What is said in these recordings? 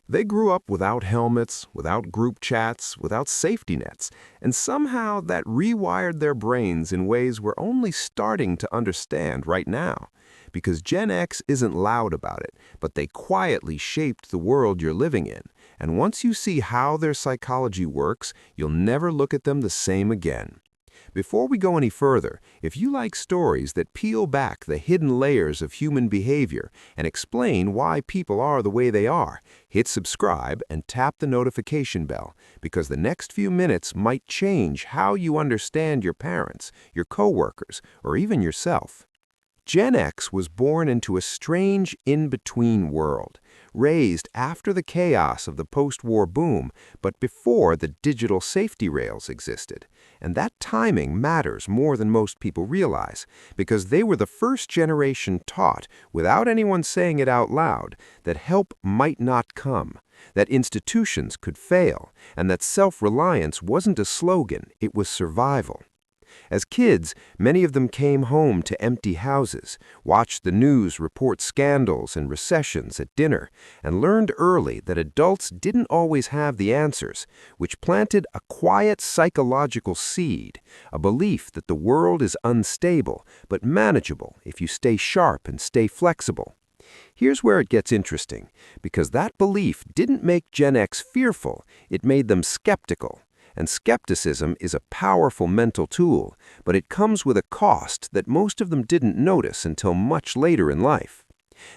They grew up without helmets, without group chats, without safety nets, and somehow that rewired their brains in ways we're only starting to understand right now. Because Gen X isn't loud about it, but they quietly shaped the world you're living in. And once you see how their psychology works, you'll never look at them the same again. Before we go any further, if you like stories that peel back the hidden layers of human behavior and explain why people are the way they are, hit subscribe and tap the notification bell, because the next few minutes might change how you understand your parents, your coworkers, or even yourself. Gen X was born into a strange in-between world, raised after the chaos of the post-war boom, but before the digital safety rails existed. And that timing matters more than most people realize, because they were the first generation taught, without anyone saying it out loud, that help might not come, that institutions could fail, and that self-reliance wasn't a slogan, it was survival. As kids, many of them came home to empty houses, watched the news report scandals and recessions at dinner, and learned early that adults didn't always have the answers, which planted a quiet psychological seed, a belief that the world is unstable but manageable if you stay sharp and stay flexible. Here's where it gets interesting, because that belief didn't make Gen X fearful, it made them skeptical. And skepticism is a powerful mental tool, but it comes with a cost that most of them didn't notice until much later in life.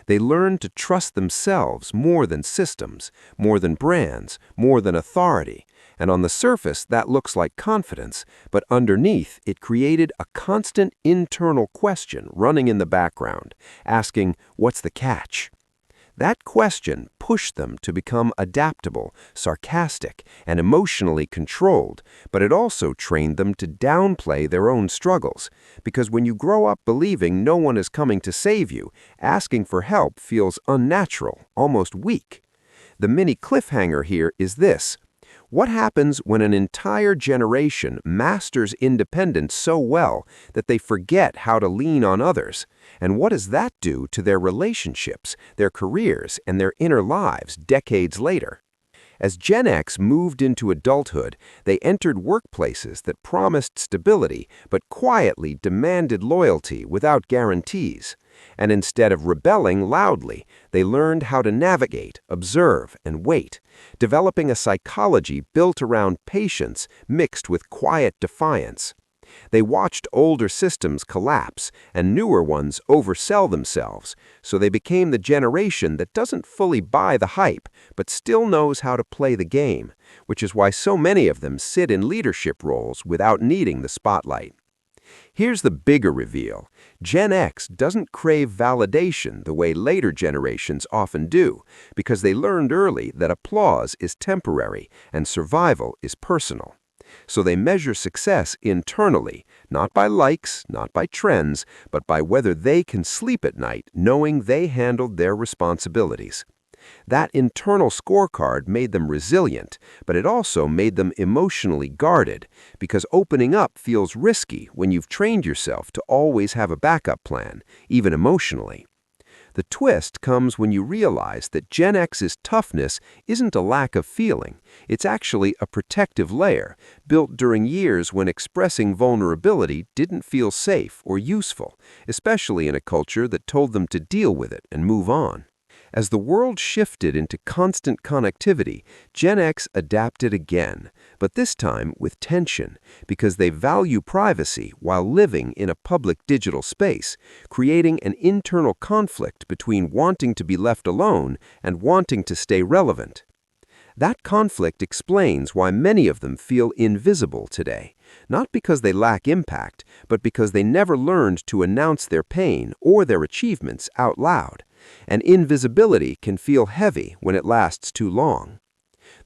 They learned to trust themselves more than systems, more than brands, more than authority. And on the surface, that looks like confidence, but underneath, it created a constant internal question running in the background, asking, "What's the catch?" That question pushed them to become adaptable, sarcastic, and emotionally controlled, but it also trained them to downplay their own struggles, because when you grow up believing no one is coming to save you, asking for help feels unnatural, almost weak. The mini cliffhanger here is this. What happens when an entire generation masters independence so well that they forget how to lean on others? And what does that do to their relationships, their careers, and their inner lives decades later? As Gen X moved into adulthood, they entered workplaces that promised stability but quietly demanded loyalty without guarantees. And instead of rebelling loudly, they learned how to navigate, observe, and wait, developing a psychology built around patience mixed with quiet defiance. They watched older systems collapse and newer ones oversell themselves, so they became the generation that doesn't fully buy the hype, but still knows how to play the game, which is why so many of them sit in leadership roles without needing the spotlight. Here's the bigger reveal. Gen X doesn't crave validation the way later generations often do, because they learned early that applause is temporary and survival is personal. So they measure success internally, not by likes, not by trends, but by whether they can sleep at night knowing they handled their responsibilities. That internal scorecard made them resilient, but it also made them emotionally guarded, because opening up feels risky when you've trained yourself to always have a backup plan, even emotionally. The twist comes when you realize that Gen X's toughness isn't a lack of feeling, it's actually a protective layer, built during years when expressing vulnerability didn't feel safe or useful, especially in a culture that told them to deal with it and move on. As the world shifted into constant connectivity, Gen X adapted again, but this time with tension, because they value privacy while living in a public digital space, creating an internal conflict between wanting to be left alone and wanting to stay relevant. That conflict explains why many of them feel invisible today, not because they lack impact, but because they never learned to announce their pain or their achievements out loud. And invisibility can feel heavy when it lasts too long.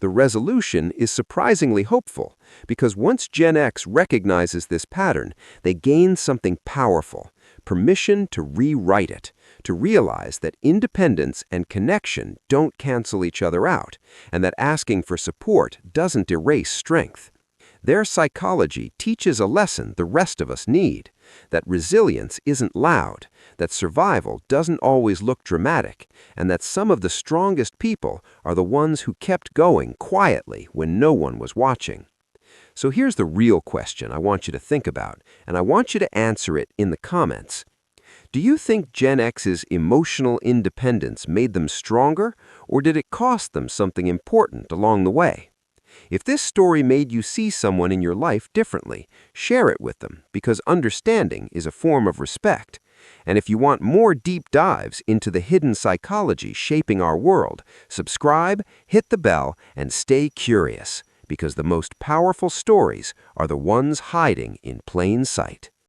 The resolution is surprisingly hopeful, because once Gen X recognizes this pattern, they gain something powerful, permission to rewrite it, to realize that independence and connection don't cancel each other out, and that asking for support doesn't erase strength. Their psychology teaches a lesson the rest of us need, that resilience isn't loud, that survival doesn't always look dramatic, and that some of the strongest people are the ones who kept going quietly when no one was watching. So here's the real question I want you to think about, and I want you to answer it in the comments. Do you think Gen X's emotional independence made them stronger, or did it cost them something important along the way? If this story made you see someone in your life differently, share it with them, because understanding is a form of respect. And if you want more deep dives into the hidden psychology shaping our world, subscribe, hit the bell, and stay curious, because the most powerful stories are the ones hiding in plain sight.